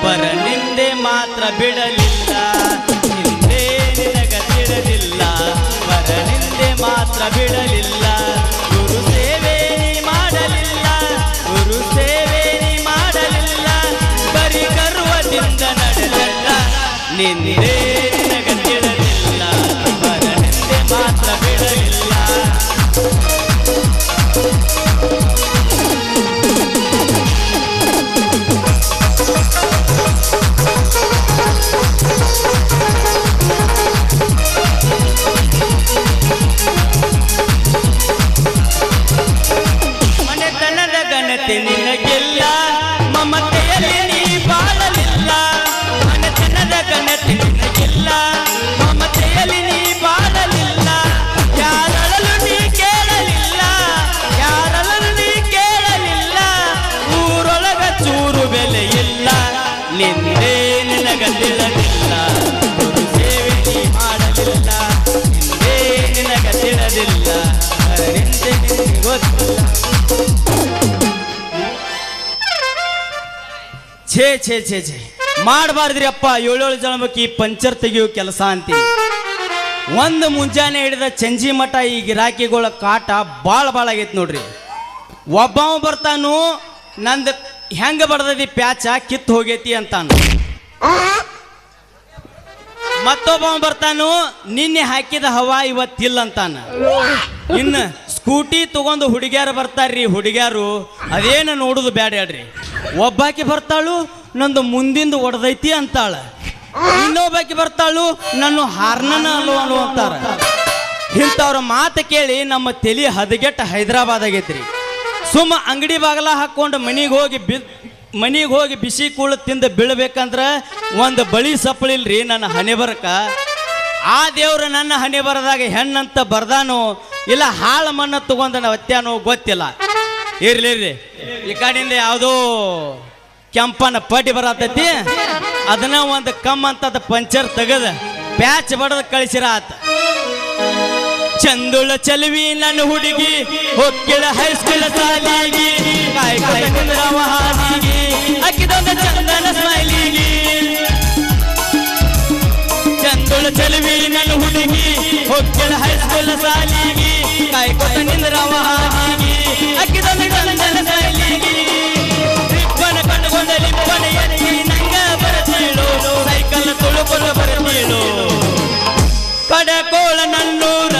ಪರ ನಿಂದೆ ಮಾತ್ರ ಬಿಡಲಿಲ್ಲ ಹಿಂದೆ ನಿನಗ ತಿಳಿದಿಲ್ಲ ಪರ ನಿಂದೆ ಮಾತ್ರ ಬಿಡಲಿಲ್ಲ ಗುರು ಸೇವೆ ನೀ ಮಾಡಲಿಲ್ಲ ಗುರು ಸೇವೆ ನೀ ಮಾಡಲಿಲ್ಲ ಬರೀ ಗರ್ವದಿಂದ ನಡೆದಲ್ಲ ನಿಂದೆ ನಿನಗ ತಿಳಿದಿಲ್ಲ ಪರ ನಿಂದೆ ಮಾತ್ರ ಬಿಡಲಿಲ್ಲ ನಿನಗೆಲ್ಲ ಮಮತೆಯಲ್ಲಿ ನೀ ಬಾಳಲಿಲ್ಲ ಮನತನದ ಘನತೆ ನಿನಗೆಲ್ಲ ಮಮತೆಯಲ್ಲಿ ನೀ ಬಾಳಲಿಲ್ಲ ಯಾರಳಲು ನೀ ಕೇಳಲಿಲ್ಲ ಯಾರಳಲು ನೀ ಕೇಳಲಿಲ್ಲ ಊರೊಳಗ ಚೂರು ಬೆಲೆ ಇಲ್ಲ ನಿಂದೇ ನಿನಗ ತಿಳಿದಿಲ್ಲ ಗುರು ಸೇವೆ ನೀ ಮಾಡಲಿಲ್ಲ ನಿಂದೇ ನಿನಗ ತಿಳಿದಿಲ್ಲ ನಿಂದೆ ನಿನಗೆ ಗೊತ್ತಿಲ್ಲ ಛೇ ಛೇ ಛೇ ಛೇ ಮಾಡಬಾರ್ದ್ರಿ ಅಪ್ಪ 7 ಜನ್ಮಕ್ಕೆ ಈ ಪಂಚರ್ ತೆಗಿಯೋ ಕೆಲಸ ಅಂತೀವಿ ಒಂದು ಮುಂಜಾನೆ ಹಿಡಿದ ಚಂಜಿ ಮಠ ಈ ಗಿರಾಕಿಗಳ ಕಾಟ ಭಾಳ ಆಗೈತಿ ನೋಡ್ರಿ ಒಬ್ಬವ ಬರ್ತಾನು ನಂದು ಹೆಂಗ ಬಡ್ದದಿ ಪ್ಯಾಚ ಕಿತ್ತು ಹೋಗೈತಿ ಅಂತಾನು ಮತ್ತೊಬ್ಬವ ಬರ್ತಾನು ನಿನ್ನೆ ಹಾಕಿದ ಹವಾ ಇವತ್ತಿಲ್ಲ ಅಂತಾನ ಇನ್ನು ಸ್ಕೂಟಿ ತಗೊಂಡು ಹುಡುಗ್ಯಾರು ಬರ್ತಾರ್ರಿ ಹುಡುಗ್ಯಾರು ಅದೇನು ನೋಡುದು ಬ್ಯಾಡ ಹೇಳ್ರಿ ಒಬ್ಬಾಕಿ ಬರ್ತಾಳು ನಂದು ಮುಂದಿಂದ ಒಡೆದೈತಿ ಅಂತಾಳ ಇನ್ನೊಬ್ಬಾಕಿ ಬರ್ತಾಳು ನನ್ನ ಹಾರ್ನನ ಅಲ್ವ ಅಂತಾರ ಇಂಥವ್ರ ಮಾತು ಕೇಳಿ ನಮ್ಮ ತಲೆ ಹದಗೆಟ್ಟ ಹೈದರಾಬಾದ್ ಆಗೈತ್ರಿ ಸುಮ್ಮ ಅಂಗಡಿ ಬಾಗಲ ಹಾಕೊಂಡು ಮನಿಗೆ ಹೋಗಿ ಬಿಸಿ ಕೂಳು ತಿಂದು ಬೀಳ್ಬೇಕಂದ್ರ ಒಂದು ಬಳಿ ಸಪ್ಪಳಿಲ್ರಿ ನನ್ನ ಹಣೆ ಬರಕ ಆ ದೇವ್ರು ನನ್ನ ಹಣೆ ಬರದಾಗ ಹೆಣ್ಣಂತ ಬರ್ದಾನು ಇಲ್ಲ ಹಾಳು ಮಣ್ಣು ತಗೊಂಡ ಒತ್ಯಾನೋ ಗೊತ್ತಿಲ್ಲ ಇರ್ಲಿ ಈ ಕಡೆಯಿಂದ ಯಾವುದೋ ಕೆಂಪನ ಪಟ್ಟಿ ಬರತೈತಿ ಅದನ್ನ ಒಂದು ಕಮ್ಮಂತದ ಪಂಚರ್ ತೆಗದ ಪ್ಯಾಚ್ ಬಡದ ಕಳಿಸಿರ ಆತ ಚಂದುಳ ಚಲವಿ ನನ್ನ ಹುಡುಗಿ ಹೊಕ್ಕಿಳ ಹೈಸ್ಕೂಲ್ ಸಾಲಿಗಿ ಹಾದಿಗಿ ಅಕ್ಕಿದೊಂದು ಚಂದನ ಸ್ಮೈಲಿಗಿ ಚಂದುಳ ಚಲವಿ ನನ್ನ ಹುಡುಗಿ ಹೊಕ್ಕಿಳ ಹೈಸ್ಕೂಲ್ ಸಾಲಿಗಿ ಕಾಯ್ಕೊತ ನಿಂದ್ರವ ಹಾದಿಗಿ ಅಕ್ಕಿದೊಂದು ಚಂದನ ಸ್ಮೈಲಿಗಿ ರಿಪ್ಪನ ಕಟ್ಕೊಂಡ ಲಿಪ್ಪನ ಎತ್ತಿ ನಂಗ ಬರತೀಳು ಸೈಕಲ್ ತುಳುಕೊಂಡು ಬರತೀಳು ಕಡಕೋಳ ನನ್ನೂರ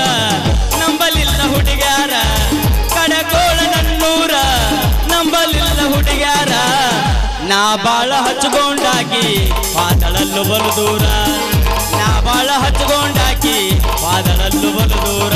ನಂಬಲಿಲ್ಲ ಹುಡುಗ್ಯಾರ ಕಡಕೋಳ ನನ್ನೂರ ನಂಬಲಿಲ್ಲ ಹುಡುಗ್ಯಾರ ನಾ ಬಾಳ ಹಚ್ಕೊಂಡಾಕಿ ಪಾದಳಲ್ಲು ಬಲು ದೂರ ನಾ ಬಾಳ ಹಚ್ಕೊಂಡಾಕಿ ಪಾದಳಲ್ಲು ಬಲು ದೂರ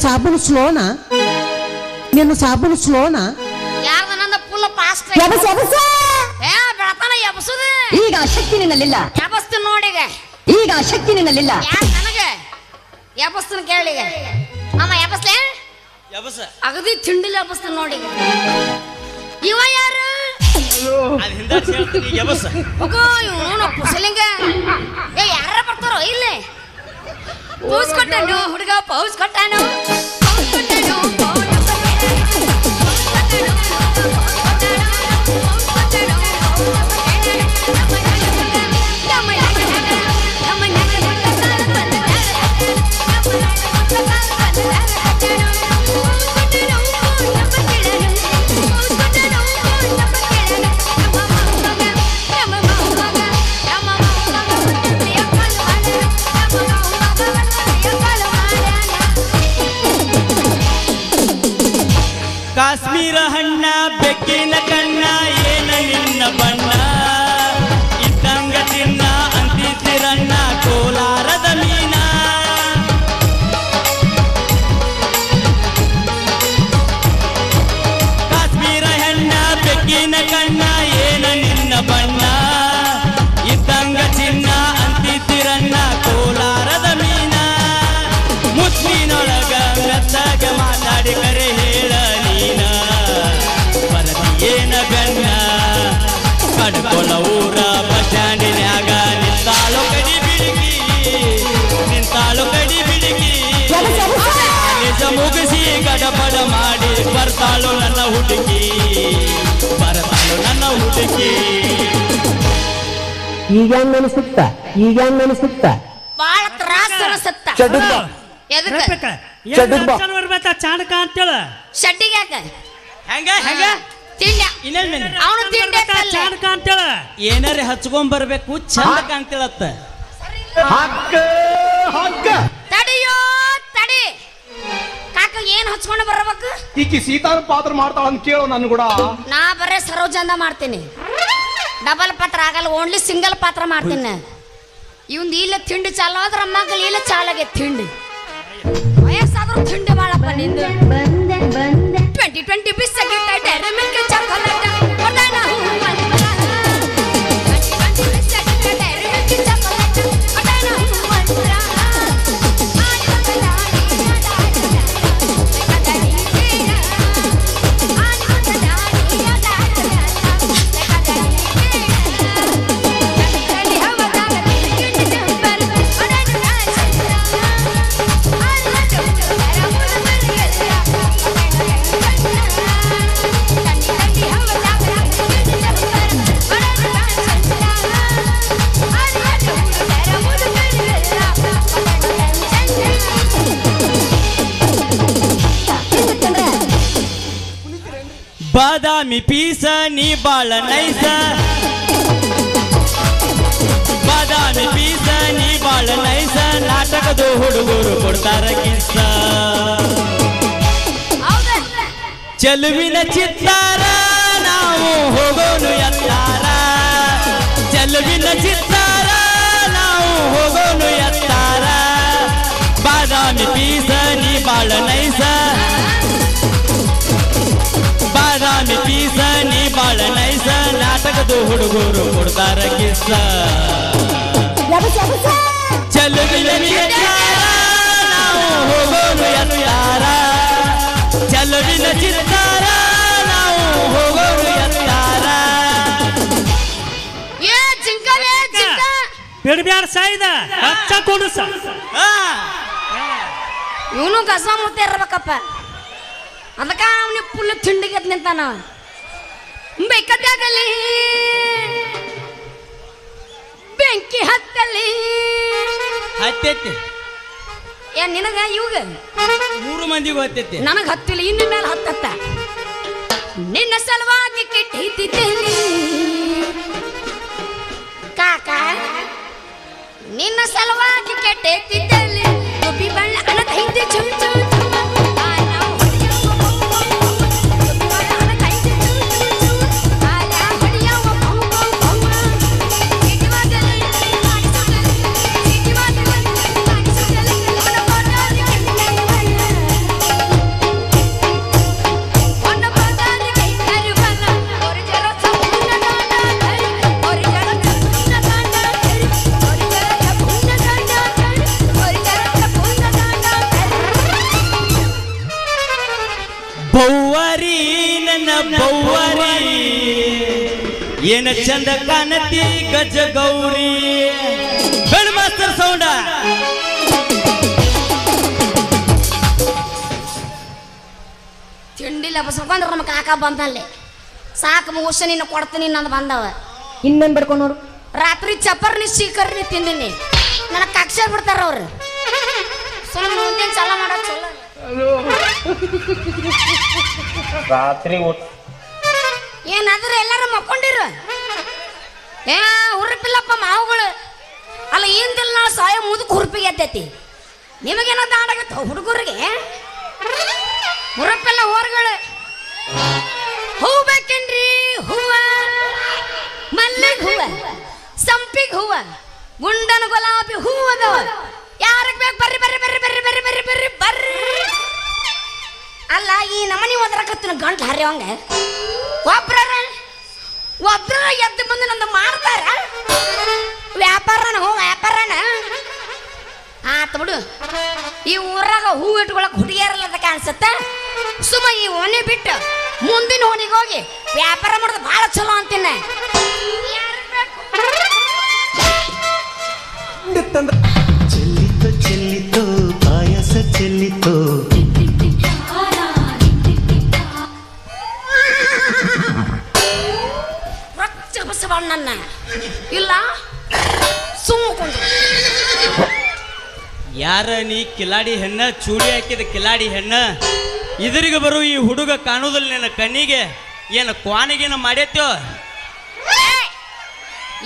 ಸಾಬೂನು ಸ್ಲೋನಾ ನಿನ್ನ ಸಾಬೂನು ಸ್ಲೋನಾ ಯಾರ್ದ ನಂದ ಫುಲ್ ಫಾಸ್ಟ್ ಎಬಸ್ ಎಬಸ್ ಏ ಬೆಳತಾನ ಎಬಸುದು ಈಗ ಶಕ್ತಿ ನಿನ್ನಲ್ಲಿಲ್ಲ ಎಬಸ್ತು ನೋಡಿಗೆ ಈಗ ಶಕ್ತಿ ನಿನ್ನಲ್ಲಿಲ್ಲ ಯಾಕ ನನಗೆ ಎಬಸ್ತನ ಕೇಳಿಗೆ ಅಮ್ಮ ಎಬಸ್ಲೆ ಎಬಸ ಅಗದಿ ತಿಂಡಿಲ ಎಬಸ್ತನ ನೋಡಿಗೆ ಇವ ಯಾರು ಅದು ಹಿಂದ ಹೇಳ್ತೀನಿ ಎಬಸ ಹೋಗೋ ಇವನು ಕುಸಲಿಂಗ ಏ ಯಾರ ಬರ್ತಾರೋ ಇಲ್ಲೇ ಪೌಸ್ ಕೊಟ್ಟನು ಹುಡುಗ ಪೌಸ್ ಕೊಟ್ಟನು ಕೊಳ ಊರ ಬಸ್ ಸ್ಟ್ಯಾಂಡಿನ್ಯಾಗ ನಿಂತಾಳು ಕಡಿ ಬಿಡಿಗಿ ನಿಂತಾಳು ಕಡಿ ಬಿಡಿಗಿ ನಿಜ ಮುಗಿಸಿ ಗಡಬಡ ಮಾಡಿ ಬರ್ತಾಳು ನನ್ನ ಹುಡುಗಿ ಬರ್ತಾಳು ನನ್ನ ಹುಡುಗಿ ಈಗ ಹೆಂಗ್ ಅನಿಸುತ್ತ ಬಾಳ ತ್ರಾಸ ಅನಿಸುತ್ತ ಎದಕ್ಕ ಚಾಣಕ ಅಂತೇಳ ಶಡ್ಡಿಗೆ ಯಾಕ ಹೆಂಗ ಹೆಂಗ ತಿಂಡ ಇನ್ನೇನ್ ಅವನು ತಿಂಡಿ ಚಾಣಕ ಅಂತೇಳ ಏನಾರ ಹಚ್ಕೊಂಡ್ ಬರ್ಬೇಕು ಚಂದ ಕಾಣ್ತಿಳತ್ತ ತಡಿಯೋ ತಡಿ ಕಾಕ ಏನ್ ಹಚ್ಕೊಂಡು ಬರ್ಬೇಕು ಈಕಿ ಸೀತಾನ ಪಾತ್ರ ಮಾಡ್ತಾಳ ಅಂತ ಕೇಳು ನನ್ ಕೂಡ ನಾ ಬರೇ ಸರೋಜಂದ ಮಾಡ್ತೀನಿ ಡಬಲ್ ಪಾತ್ರ ಆಗಲ್ಲ ಓನ್ಲಿ ಸಿಂಗಲ್ ಪಾತ್ರ ಮಾಡ್ತೀನಿ ಇವಂದು ಇಲ್ಲ ತಿಂಡಿ ಚಾಲು ಆದ್ರ ಮಗಳು ಇಲ್ಲ ಚಾಲಾಗೆ ತಿಂಡಿ ವಯಸ್ಸಾದ್ರೂ ತಿಂಡಿ ಮಾಡಪ್ಪ ನಿಂದು 2020 ಬಿಸ್ಕೆಟ್ ಡೈರಿ ಮಿಲ್ಕ್ ಚಾಕೊಲೇಟ್ ಕೊಡೋಣ ಬಾದಾಮಿ ಪೀಸ ನೀ ಬಾಳ ನೈಸ ಬಾದಾಮಿ ಪೀಸ ನೀ ಬಾಳ ನೈಸ ನಾಟಕದ ಹುಡುಗರು ಕೊಡ್ತಾರ ಕಿಸ್ಸ ಚೆಲುವಿನ ಚಿತ್ತಾರ ನಾವು ಹೋಗೋನು ಎತ್ತಾರ ಚೆಲುವಿನ ಚಿತ್ತಾರ ನಾವು ಹೋಗೋನು ಎತ್ತಾರ ಬಾದಾಮಿ ಪೀಸ ನೀ ಬಾಳ ನೈಸ ಬಾದಾಮಿ ಪೀಸ ನೀ ಬಾಳ ನೈಸ ನಾಟಕದ ಹುಡುಗರು ಕೊಡ್ತಾರ ಕಿಸ್ಸ ಚೆಲುವಿನ ಚಿತ್ತಾರ ನಾವು ಹೋಗೋನು ಎತ್ತಾರ ಚೆಲುವಿನ ಚಿತ್ತಾರ ನಾವು ಹೋಗೋನು ಎತ್ತಾರ ಏ ಜಿಂಕಲೇ ಜಿಂಕ ಬಿಡ್ಬ್ಯಾಡ ಸಾಯ್ದ ಹಚ್ಚ ಕೊಡುಸ ಇವನು ಗಸ ಮುತ್ತೆ ಇರ್ಬೇಕಪ್ಪ ಅದಕ್ಕ ಅವನಿಗೆ ಫುಲ್ ತಿಂಡಿಗೆ ನಿಂತಾನ ಬೇಕಾದಾಗಲಿ ಬೆಂಕಿ ಹತ್ತಲಿ ಹತ್ತೈತಿ ಏನ್ ನಿನಗ ಇವಾಗ 3 ಮಂದಿಗೂ ಹತ್ತೈತಿ ನನಗ ಹತ್ತಿಲ್ಲ ಇನ್ನು ಮೇಲೆ ಹತ್ತತ್ತ ನಿನ್ನ ಸಲುವಾಗಿ ಕೆಟ್ಟಿದ್ದೇನೆ ಕಾಕ ನಿನ್ನ ಸಲುವಾಗಿ ಕೆಟ್ಟಿದ್ದೇನೆ ರುಬಿ ಬಣ್ಣ ಅನತೈತಿ ಚುಮ್ ಚುಮ್ ಬೌವರಿ ನನ್ನ ಬೌವರಿ ಏನ ಚಂದ ಕಾಣತಿ ಗಜ ಗೌರಿ ಬೇಡ ಮಾಸ್ತರ್ ಸೌಂಡ ತಿಂಡಿಲ್ಲ ಬಸ್ಕೊಂಡ್ರೆ ನಮ್ಮ ಕಾಕ ಬಂದಲ್ಲಿ ಸಾಕು ಮುಗಿಸ ನಿನ್ನ ಕೊಡ್ತೀನಿ ನಂದು ಬಂದವ ಇನ್ನೇನ್ ಬಿಡ್ಕೊಂಡು ನೋಡು ರಾತ್ರಿ ಚಪ್ಪರ್ನಿ ಶೀಕರ್ನಿ ತಿಂದಿನಿ ನನಗೆ ಕಕ್ಷ ಬಿಡ್ತಾರ ಅವ್ರು ಸುಮ್ಮನೆ ಮುಂದಿನ ಚಲ ಮಾಡೋ ಚಲೋ ರಾತ್ರಿ ಏನಾದ್ರೆ ಎಲ್ಲರೂ ಮಕ್ಕೊಂಡಿರು ಏ ಹುರುಪಿಲ್ಲಪ್ಪ ಮಾವುಗಳು ಅಲ್ಲ ಏನ್ದಿಲ್ಲ ನಾಳೆ ಸಾಯ ಮುದುಕ್ ಹುರುಪಿಗೆ ಎತ್ತೈತಿ ನಿಮಗೇನೋ ದಾಡಾಗತ್ತ ಹುಡುಗರಿಗೆ ಹುರುಪಿಲ್ಲ ಹೊರಗಳು ಹೂ ಬೇಕೇನ್ರಿ ಹೂವ ಮಲ್ಲಿಗೆ ಹೂವ ಸಂಪಿಗೆ ಹೂವ ಗುಂಡನ ಗುಲಾಬಿ ಹೂವ ಅದಾವ ಯಾರಿಗೆ ಬೇಕು ಬರ್ರಿ ಬರ್ರಿ ಬರ್ರಿ ಬರ್ರಿ ಬರ್ರಿ ಬರ್ರಿ ಬರ್ರಿ ಬರ್ರಿ ಅಲ್ಲ ಈ ನಮನಿ ಒದರಕತ್ತಿನ ಗಂಟು ಹರಿಯವಂಗ ಒಬ್ರ ಎದ್ದು ಬಂದು ನಂದು ಮಾಡ್ತಾರ ವ್ಯಾಪಾರನ ವ್ಯಾಪಾರನ ಆತ ಬಿಡು ಈ ಊರಾಗ ಹೂ ಇಟ್ಕೊಳಕ್ ಹುಡುಗಿಯರಲ್ಲ ಕಾಣಿಸುತ್ತ ಸುಮ್ಮ ಈ ಓಣಿ ಬಿಟ್ಟು ಮುಂದಿನ ಓಣಿಗೆ ಹೋಗಿ ವ್ಯಾಪಾರ ಮಾಡೋದು ಬಹಳ ಚಲೋ ಅಂತೀನಿ ಯಾರು ಬಂತಂದ್ರ ಚೆಲ್ಲಿತು ಚೆಲ್ಲಿತು ಪಾಯಸ ಚೆಲ್ಲಿತು ರೊಚ್ಚ ಬಸವಣ್ಣನ್ನ ಇಲ್ಲ ಸುಮ್ಮಕೊಂಡು ಯಾರ ನೀ ಕಿಲಾಡಿ ಹೆಣ್ಣ ಚೂಡಿ ಹಾಕಿದ ಕಿಲಾಡಿ ಹೆಣ್ಣ ಇದ್ರಿಗೆ ಬರು ಈ ಹುಡುಗ ಕಾಣುದಿಲ್ಲ ನಿನ್ನ ಕಣ್ಣಿಗೆ ಏನು ಕ್ವಾನಿಗೇನ ಮಾಡೈತ್ಯೋ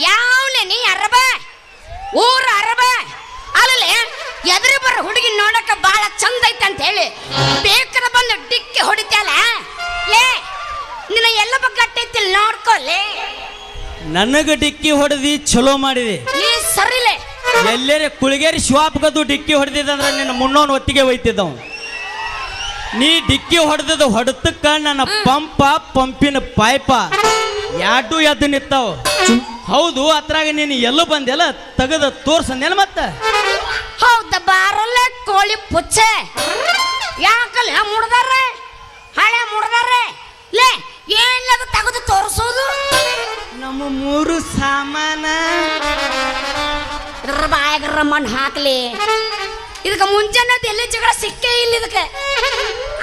ಯಾವಲೆ ನೀ ಅರಬ ಊರ ಅರಬ ಅಲ್ಲೇ ಎದುರು ಬರೋ ಹುಡುಗಿ ನೋಡಕ ಬಹಳ ಚಂದ ಐತೆ ಅಂತ ಹೇಳಿ ಬೇಕರ ಬಂದು ಡಿಕ್ಕಿ ಹೊಡಿತ್ಯಾಲ ಲೇ ನಿನ್ನ ಎಲ್ಲ ಬಗ್ಗಟ್ಟೈತಿ ನೋಡ್ಕೊಲೆ ನನಗ ಡಿಕ್ಕಿ ಹೊಡೆದಿ ಚಲೋ ಮಾಡಿದೆ ನೀ ಸರಿಲೆ ಎಲ್ಲೇರೆ ಕುಳಿಗೇರಿ ಶಿವಾಪ್ಗದು ಡಿಕ್ಕಿ ಹೊಡೆದಿದ್ದಂದ್ರೆ ನಿನ್ನ ಮುನ್ನೋನ್ ಒತ್ತಿಗೆ ಒಯ್ತಿದ್ದವ್ ನೀ ಡಿಕ್ಕಿ ಹೊಡೆದದ ಹೊಡೆತಕ್ಕ ನನ್ನ ಪಂಪಿನ ಪೈಪ ಯಾಟು ಎದ್ದು ನಿಂತಾವ ಹೌದು ಅತ್ರಾಗ ನೀನು ಎಲ್ಲೂ ಬಂದೆಲ್ಲ ತೆಗೆದ ತೋರ್ಸಂದೇನ ಮತ್ತ ಹೌದ ಬಾರಲ್ಲ ಕೋಳಿ ಪುಚ್ಚೆ ಯಾಕಲ್ಲ ಮುಡ್ದಾರೆ ಹಳೆ ಮುಡ್ದಾರೆ ಲೇ ಏನದ ತೆಗೆದು ತೋರಿಸೋದು ನಮ್ಮ ಮೂರು ಸಾಮಾನ ಬಾಯಾಗ ಮಣ್ಣು ಹಾಕ್ಲಿ ಇದಕ್ಕೆ ಮುಂಜಾನೆ ಎಲ್ಲಿ ಜಗಳ ಸಿಕ್ಕೇ ಇಲ್ಲ ಇದಕ್ಕೆ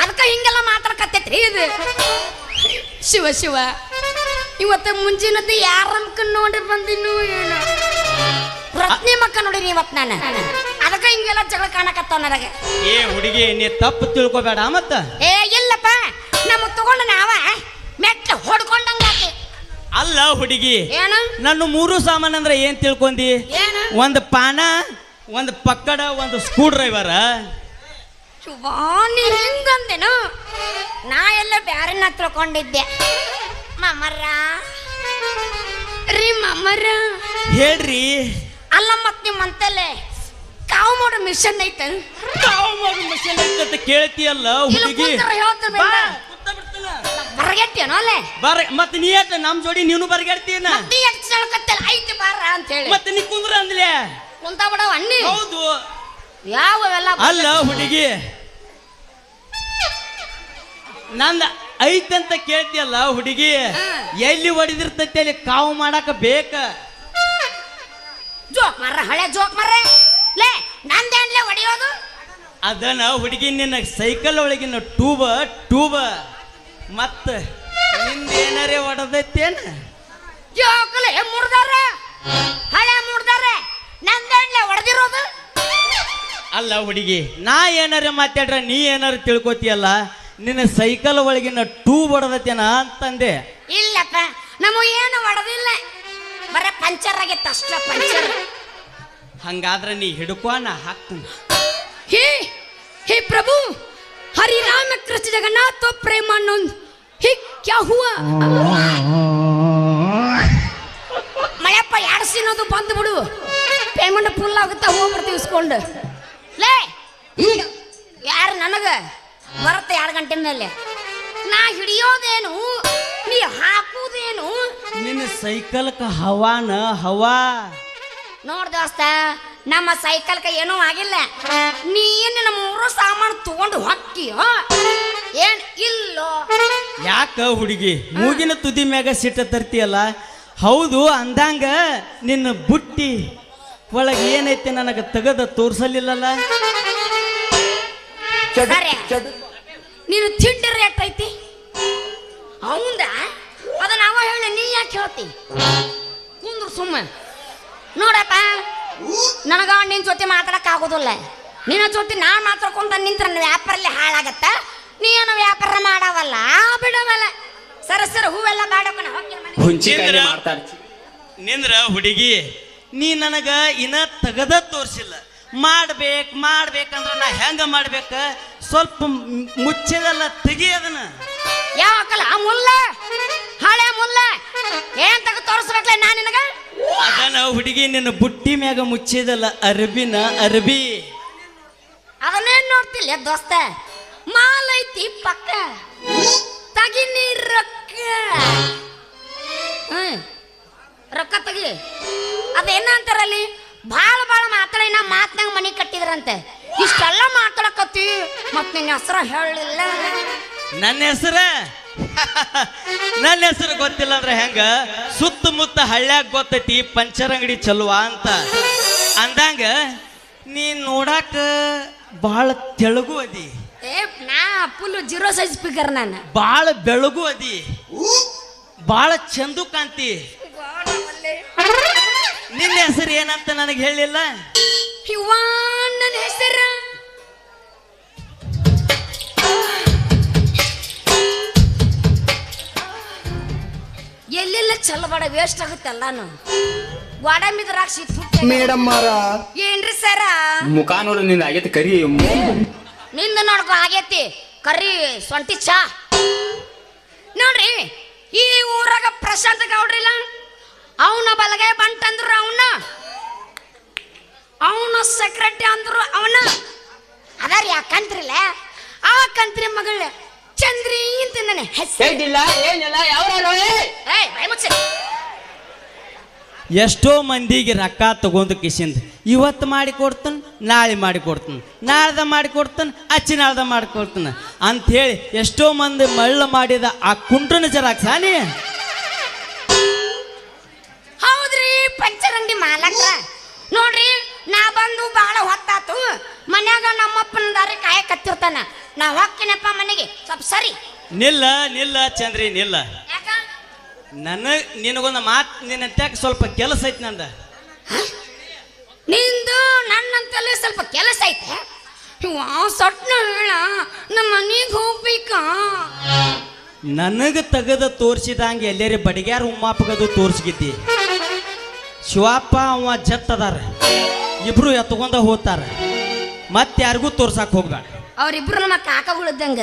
ಅದಕ್ಕೆ ಹಿಂಗೆಲ್ಲ ಮಾತಾಡ್ಕತ್ತೈತ್ರಿ ಇದು ಶಿವ ಶಿವ ಇವತ್ತ ಮುಂಜಿನದ್ದು ಯಾರ ನೋಡಿ ಬಂದಿನು ಏನು ರತ್ನಿ ಮಕ್ಕ ನೋಡಿನಿ ಇವತ್ತು ನಾನು ಅದಕ್ಕೆ ಹಿಂಗೆಲ್ಲ ಜಗಳ ಕಾಣಕತ್ತಾವ ನನಗೆ ಏ ಹುಡುಗಿ ನೀ ತಪ್ಪು ತಿಳ್ಕೊಬೇಡ ಮತ್ತ ಏ ಇಲ್ಲಪ್ಪ ನಮ್ಮ ತಗೊಂಡು ನಾವ ಮೆಟ್ಟ ಹೊಡ್ಕೊಂಡಂಗಾತಿ ಅಲ್ಲ ಹುಡುಗಿ ಏನು ನನ್ನ ಮೂರು ಸಾಮಾನು ಅಂದ್ರೆ ಏನ್ ತಿಳ್ಕೊಂಡಿ ಏನು ಒಂದು ಪಾನ ಒಂದು ಪಕ್ಕಡ ಒಂದು ಸ್ಕ್ರೂ ಡ್ರೈವರ ನೀ ಹಿಂಗಂದೇನು ನಾ ಎಲ್ಲ ಬ್ಯಾರನ್ನ ತಿಳ್ಕೊಂಡಿದ್ದೆ ಮಮ್ಮರ ರೀ ಮಮ್ಮರ ಹೇಳ್ರಿ ಅಲ್ಲ ಮತ್ ನಿಮ್ಮ ಅಂತಲ್ಲೇ ಕಾವು ಮಾಡೋ ಮಿಷನ್ ಐತೆ ಅಂತ ಕೇಳ್ತೀಯಲ್ಲ ಹುಡುಗಿ ಬರಗೆಟ್ಟೇನೋ ಅಲ್ಲೇ ಬರ ಮತ್ತೆ ನೀ ಯಾಕೆ ನಮ್ ಜೋಡಿ ನೀನು ಬರಗಾಡ್ತೀನ ನೀ ಎಷ್ಟು ಹೇಳ್ಕತ್ತಲ್ಲ ಐತಿ ಬಾರ ಅಂತ ಹೇಳಿ ಮತ್ತೆ ನೀ ಕುಂದ್ರ ಅಂದ್ಲೆ ಕುಂತ ಬಿಡವ ಅನ್ನಿ ಹೌದು ಯಾವೆಲ್ಲ ಅಲ್ಲ ಹುಡುಗಿ ನಂದ ಐತಂತ ಕೇಳ್ತಿಯಲ್ಲ ಹುಡುಗಿ ಎಲ್ಲಿ ಹೊಡಿದಿರ್ತೈತಿ ಅಲ್ಲಿ ಕಾವು ಮಾಡಾಕ ಬೇಕ ಜೋಕ್ ಮರ್ರ ಹಳೆ ಜೋಕ್ ಮರ್ರೆ ಲೇ ನಂದೇನ್ಲೇ ಹೊಡಿಯೋದು ಅದನ್ನ ಹುಡುಗಿ ನಿನ್ನ ಸೈಕಲ್ ಒಳಗಿನ ಟೂಬ ಮತ್ತ ನಿಂದೇನಾರೇ ಹೊಡೆದೈತೇನ ಜೋಕಲೆ ಮುಡ್ದಾರೆ ಹಳೆ ಮುಡ್ದಾರೆ ನಂದೇನ್ಲೇ ಹೊಡೆದಿರೋದು ಅಲ್ಲ ಹುಡುಗಿ ನಾ ಏನಾರ ಮಾತಾಡ್ರ ನೀ ಏನಾರ ತಿಳ್ಕೊತಿಯಲ್ಲ ನಿನ್ನ ಸೈಕಲ್ ಒಳಗಿನ ಟೂಬ್ ಹೊಡೆದೈತೇನ ಅಂತಂದೆ ಇಲ್ಲಪ್ಪ ನಮಗ ಏನು ಹೊಡೆದಿಲ್ಲ ಬರ ಪಂಚರ್ ಆಗಿತ್ತು ಅಷ್ಟ ಪಂಚರ್ ಹಂಗಾದ್ರೆ ನೀ ಹಿಡ್ಕೊ ನಾ ಹಾಕ್ತೀನಿ ಹೇ हे प्रभु हरि राम कृष्ण जगन्नाथ तो प्रेमानंद हे क्या हुआ ಮಳೆಪ್ಪ ಯಾಡ್ಸಿನೋದು ಬಂದು ಬಿಡು ಪೇಮೆಂಟ್ ಫುಲ್ ಆಗುತ್ತಾ ಹೋಗ್ಬಿಡ್ತೀವಿ ಇಸ್ಕೊಂಡು ಲೇ ಈಗ ಯಾರು ನನಗ ಬರುತ್ತೆ 2 ಗಂಟೆ ಮೇಲೆ ನಾ ಹಿಡಿಯೋದೇನು ನೀ ಹಾಕುವುದೇನು ನಿನ್ನ ಸೈಕಲ್ಕ ಹವಾ ನೋಡ್ ದೋಸ್ತ ನಮ್ಮ ಸೈಕಲ್ಕ ಏನೂ ಆಗಿಲ್ಲ ನೀನು ನಮ್ಮ ಮೂರು ಸಾಮಾನು ತಗೊಂಡು ಹೊಕ್ಕಿಯೋ ಏನ್ ಇಲ್ಲೋ ಯಾಕ ಹುಡುಗಿ ಮೂಗಿನ ತುದಿ ಮ್ಯಾಗ ಸಿಟ್ಟ ತರ್ತೀಯಲ್ಲ ಹೌದು ಅಂದಂಗ ನಿನ್ನ ಬುಟ್ಟಿ ಒಳಗೆ ಏನೈತೆ ನನಗೆ ತೆಗೆದ ತೋರ್ಸಲಿಲ್ಲಲ್ಲ ಸರಿ ನೀನು ತಿಂಡಿ ರೇಟ್ ಐತಿ ಅವಂದ ಅದ ನಾವ ಹೇಳಿ ನೀ ಯಾಕೆ ಹೇಳ್ತಿ ಕುಂದ್ರು ಸುಮ್ಮ ನೋಡಪ್ಪ ನನಗ ನಿನ್ ಜೊತೆ ಮಾತಾಡಕ್ ಆಗೋದಿಲ್ಲ ನಿನ್ನ ಜೊತೆ ನಾನ್ ಮಾತಾಡ್ಕೊಂತ ನಿಂತ್ರ ವ್ಯಾಪಾರಲ್ಲಿ ಹಾಳಾಗತ್ತ ನೀನು ವ್ಯಾಪಾರ ಮಾಡವಲ್ಲ ಬಿಡವಲ್ಲ ಸರ ಹೂವೆಲ್ಲ ಬಾಡೋಕನ ನಿಂದ್ರ ಹುಡುಗಿ ನೀ ನನಗ ಇನ್ನ ತೆಗದ ತೋರ್ಸಿಲ್ಲ ಮಾಡ್ಬೇಕಂದ್ರ ನಾ ಹೆಂಗ ಮಾಡ್ಬೇಕ ಸ್ವಲ್ಪ ಮುಚ್ಚದಲ್ಲ ತೆಗಿ ಅದನ್ನ ಯಾಕಲ್ಲ ಮುಲ್ಲ ಹಳೆ ಮುಲ್ಲ ಏನ್ ತಗ ತೋರಿಸ್ಬೇಕಲ್ಲ ನಾ ನಿನಗ ಅದನ್ನ ಹುಡುಗಿ ನಿನ್ನ ಬುಟ್ಟಿ ಮ್ಯಾಗ ಮುಚ್ಚಿದಲ್ಲ ಅರ್ಬಿ ಅದನ್ನೇನ್ ನೋಡ್ತಿಲ್ಲ ದೋಸ್ತ ಮಾಲ್ ಐತಿ ಪಕ್ಕ ತಗಿನಿ ರೊಕ್ಕ ರೊಕ್ಕ ತಗಿ ಅದೇನ ಅಂತಾರಲ್ಲಿ ಭಾಳ ಮಾತಾಡಿನ ಮಾತ್ನಾಗ ಮನಿ ಕಟ್ಟಿದ್ರಂತೆ ಇಷ್ಟೆಲ್ಲ ಮಾತಾಡಕತ್ತಿ ಮತ್ ನಿನ್ನ ಹೆಸರ ಹೇಳಿಲ್ಲ ನನ್ನ ಹೆಸರು ಗೊತ್ತಿಲ್ಲ ಅಂದ್ರೆ ಹೆಂಗ ಸುತ್ತಮುತ್ತ ಹಳ್ಳ್ಯಾಗ ಗೊತ್ತೈತಿ ಪಂಚರ್ ಅಂಗಡಿ ಚಲುವ ಅಂತ ಅಂದಂಗ ನೀ ನೋಡಾಕ ಬಹಳ ತೆಳುಗು ಅದಿ, ನಾ ಫುಲ್ 0 ಸೈಜ್ ಸ್ಪೀಕರ್ ನಾನು. ಬಾಳ ಬೆಳಗು ಅದಿ, ಬಾಳ ಚಂದು ಕಾಂತಿ. ನಿನ್ನ ಹೆಸರು ಏನಂತ ನನಗೆ ಹೇಳಿಲ್ಲ. ನನ್ನ ಹೆಸರು ಎಲ್ಲೆಲ್ಲ ಚಲ್ಲಬೇಡ, ವೇಸ್ಟ್ ಆಗುತ್ತೆ ಎಲ್ಲಾನು. ಗೋಡಂಬಿ ದ್ರಾಕ್ಷಿ ಮೇಡಮ್ ಮಾರ ಏನ್ರಿ ಸರ? ಮುಖ ನೋಡು ನಿಂದ ಆಗೈತಿ ಕರಿ. ನಿಂದ ನೋಡ್ಕೊ ಆಗೈತಿ ಕರಿ ಸೊಂಟಿ ಚಾ. ನೋಡ್ರಿ, ಈ ಊರಾಗ ಪ್ರಶಾಂತ್ ಗೌಡ್ರಿಲ್ಲ, ಅವನ ಬಲಗೈ ಬಂಟ ಅಂದ್ರು ಅವನ ಸೆಕ್ರೆಟರಿ ಅಂದ್ರು ಅವನ ಅದಾರ. ಯಾಕಂತ್ರಿಲ್ಲ ಆ ಕಂತ್ರಿ ಮಗಳ ಚಂದ್ರಿ ಅಂತ ನನ್ನ ಹೆಸರು. ಎಷ್ಟೋ ಮಂದಿಗೆ ರೊಕ್ಕ ತಗೊಂಡು ಕಿಸಿಂದ ಇವತ್ತು ಮಾಡಿ ಕೊಡ್ತಾನೆ, ನಾಳೆ ಮಾಡಿ ಕೊಡ್ತಾನೆ, ನಾಳ್ದ ಮಾಡಿ ಕೊಡ್ತಾನೆ, ನಾಳ್ದ ಮಾಡಿ ಕೊಡ್ತಾನೆ ಅಂಥೇಳಿ ಎಷ್ಟೋ ಮಂದಿ ಮಳ್ಳ ಮಾಡಿದ ಆ ಕುಂಟ್ರನ ಜರಾಕ್ಸಾನಿ. ಹೌದ್ರಿ ಪಂಚರ್ ಅಂಗಡಿ ಮಾಲಕ್ರ. ನೋಡ್ರಿ, ನಾ ಬಂದು ಬಾಳ ಹೊತ್ತಾತು, ಮನ್ಯಾಗ ನಮ್ಮಪ್ಪನ ದಾರಿ ಕಾಯಕತ್ತಿರ್ತಾನ. ನಾ ಹೋಗ್ತೀನಪ್ಪ ಮನೆಗೆ, ಸ್ವಲ್ಪ ಸರಿ. ನಿಲ್ಲ ನಿಲ್ಲ ಚಂದ್ರಿ ನಿಲ್ಲ. ನಿನಗೊಂದು ಮಾತು, ನಿನ್ನ ತ್ಯಾಕ ಸ್ವಲ್ಪ ಕೆಲಸ ಐತಿ ನಂದ. ನಿಂದು ನನ್ನಂತಲ್ಲೇ ಸ್ವಲ್ಪ ಕೆಲಸ ಐತೆ. ಸೊಟ್ನ ಹೇಳ, ನಮ್ಮ ಮನೆಗೆ ಹೋಗ್ಬೇಕಾ? ನನಗೆ ತೆಗೆದು ತೋರಿಸಿದಂಗೆ ಎಲ್ಲೇರಿ ಬಡಿಗ್ಯಾರ ಉಮ್ಮಾಪಗದು ತೋರಿಸ್ಗಿದ್ದಿ. ಶಿವಪ್ಪ ಅವ ಜತ್ ಅದಾರ, ಇಬ್ರು ಎತ್ಕೊಂಡ ಹೋಗ್ತಾರ, ಮತ್ತೆ ಯಾರಿಗೂ ತೋರ್ಸಕ್ ಹೋಗ್ಬೇಡ. ಅವ್ರಿಬ್ರು ನಮ್ಮ ಕಾಕಗಳಿದ್ದಂಗ.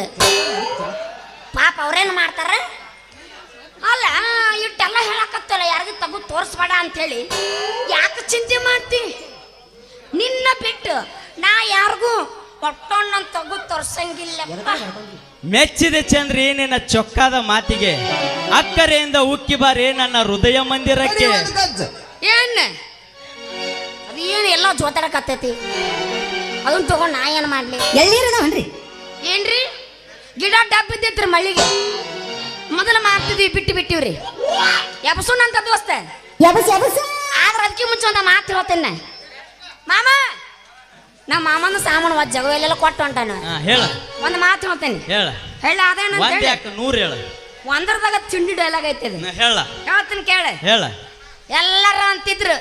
ಪಾಪ ಅವ್ರೇನು ಮಾಡ್ತಾರ? ಅಲ್ಲ, ಇಟ್ಟೆಲ್ಲ ಹೇಳಕತ್ತಲ್ಲ, ಯಾರಿಗೂ ತಗು ತೋರಿಸ್ಬೇಡ ಅಂತ ಹೇಳಿ. ಯಾಕೆ ಚಿಂತೆ ಮಾಡ್ತಿ? ನಿನ್ನ ಬಿಟ್ಟು ನಾ ಯಾರಿಗೂ ಒಟ್ಟೊಣ್ಣ ತಗು ತೋರ್ಸಂಗಿಲ್ಲ. ಮೆಚ್ಚಿದೆ ಚಂದ್ರಿ ನಿನ್ನ ಚೊಕ್ಕಾದ ಮಾತಿಗೆ. ಅಕ್ಕರೆಯಿಂದ ಉಕ್ಕಿ ಬಾರಿ ನನ್ನ ಹೃದಯ ಮಂದಿರಕ್ಕೆ. ಏನ್ ಅದೇನು ಎಲ್ಲ ಜೋತಾಡಕತ್ತೈತಿ, ಅದನ್ನ ತಗೊಂಡ್ ನಾ ಏನ್ ಮಾಡ್ಲಿ? ಎಲ್ಲಿರದವನ್ರಿ? ಏನ್ರಿ ಗಿಡ ಡಬ್ ಇದ್ದೈತ್ರಿ ಮಳ್ಳಿಗೆ. ಮೊದಲು ಮಾಡ್ತಿದ್ವಿ, ಬಿಟ್ಟಿವ್ರಿ. ಎಬಸು ನಂತ ದೋಸ್ತ. ಆದ್ರೆ ಅದಕ್ಕೆ ಮುಂಚೆ ಒಂದು ಮಾತು ಹೇಳ್ತೇನೆ. ಮಾಮ, ನಮ್ಮ ಮಾಮನ ಸಾಮಾನು ಜಗವೆಲ್ಲ ಕೊಟ್ಟು ಹೊಂಟಾನ. ಹೇಳ ಒಂದು ಮಾತು ಹೇಳ್ತೇನೆ. ಹೇಳ ಅದೇನಂತ ಹೇಳಿ. 100 ಹೇಳ. ಒಂದರದಾಗ ತಿಂಡಿ ಡೈಲಾಗ್ ಐತದ. ಹೇಳ ಹೇಳ್ತೀನಿ ಕೇಳ. ಹೇಳ. ಎಲ್ಲರ ಅಂತಿದ್ರು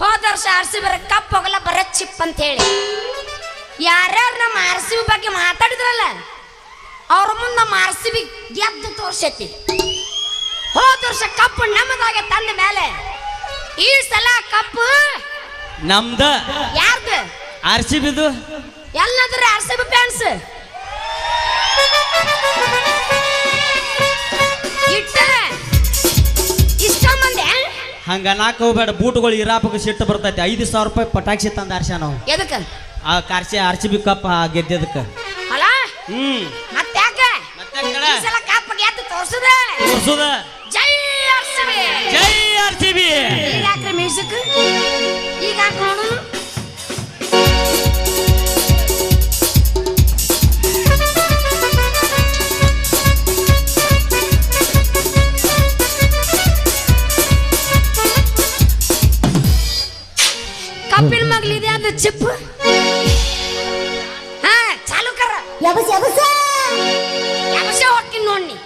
ಹೋದ ವರ್ಷ RCB ಕಪ್ ಹೋಗಲ್ಲ, ಬರೇ ಚಿಪ್ ಅಂತ ಹೇಳಿ. ಯಾರ್ಯಾರು ನಮ್ಮ RCB ಬಗ್ಗೆ ಮಾತಾಡಿದ್ರಲ್ಲ, ಅವ್ರ ಮುಂದೆ ನಮ್ಮ RCB ಗೆದ್ದು ತೋರ್ಸೈತಿ. ಹೋದ ವರ್ಷ ಕಪ್ಪು ನಮ್ಮದಾಗೆ ತಂದ ಮೇಲೆ ಈ ಸಲ ಕಪ್ಪು ನಮ್ದ. ಯಾರ್ದು? RCB ದು. ಎಲ್ಲಾದ್ರೆ RCB ಫ್ಯಾನ್ಸ್ ಇಷ್ಟ ಮಂದಿ. ಹಂಗ ನಾಕ್ ಹೋಗ್ಬೇಡ, ಬೂಟ್ಗಳು ಇರಾಪಕ್ಕೆ ಸಿಟ್ಟು ಬರ್ತೈತಿ. 5,000 ರೂಪಾಯಿ ಪಟಾಕ್ಷಿ ತಂದ ಆರ್ಸ ನಾವು. ಎದಕ್ಕ? ಆ ಕಾರ್ಸಿ RCB ಕಪ್ ಗೆದ್ದದಕ್ಕ. ಅಲ್ಲ ಮತ್ತೆ ಈ ಸಲ ಕಪ್ ಗೆದ್ದು ತೋರ್ಸುದ. ಜೈ RCB, ಜೈ RCB. ಈಗ ಹಾಕ್ರಿ ಮ್ಯೂಸಿಕ್, ಈಗ ಹಾಕಿ ನೋಡು. ಕಪ್ಪಿನ ಮಗ್ಲಿದೆ ಅದು ಚಿಪ್. ಹಾ ಚಾಲು ಕರ. ಯಬಸ ಹೋಗ್ತೀನಿ ನೋಡಿ.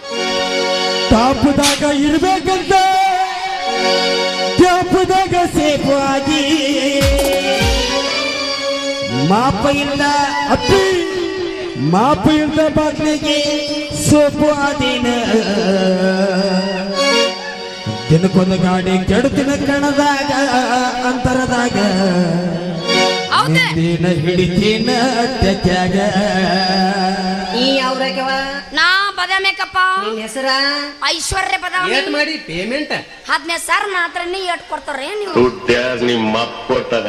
ತಾಪದಾಗ ಇರ್ಬೇಕಂತ ತಾಪದಾಗ ಸೇಫ್ ಆಗಿ ಮಾಪೆಯಿಂದ ಅಪ್ಪಿ ಮಾಪೆಯಿಂದ ಬಾಗ್ಲಿಗೆ ಸೋಪು ಆದೀನ. ದಿನಕ್ಕೊಂದು ಗಾಡಿ ಕೆಡುತ್ತಿನ ಕಣದಾಗ ಅಂತರದಾಗ ದಿನ ಹಿಡಿತೀನ ಅತ್ಯಾಗ. ನಾ ಬದಾಮೇಕಪ್ಪ. ಹೆಸರ ಐಶ್ವರ್ಯ ಬದಾಮಿ. ಮಾಡಿ ಪೇಮೆಂಟ್ 15,000 ಮಾತ್ರ ನೀ ಎಟ್ ಕೊಡ್ತಾರ ನೀವು? ನಿಮ್ಮ ಕೊಡ್ತಾರ.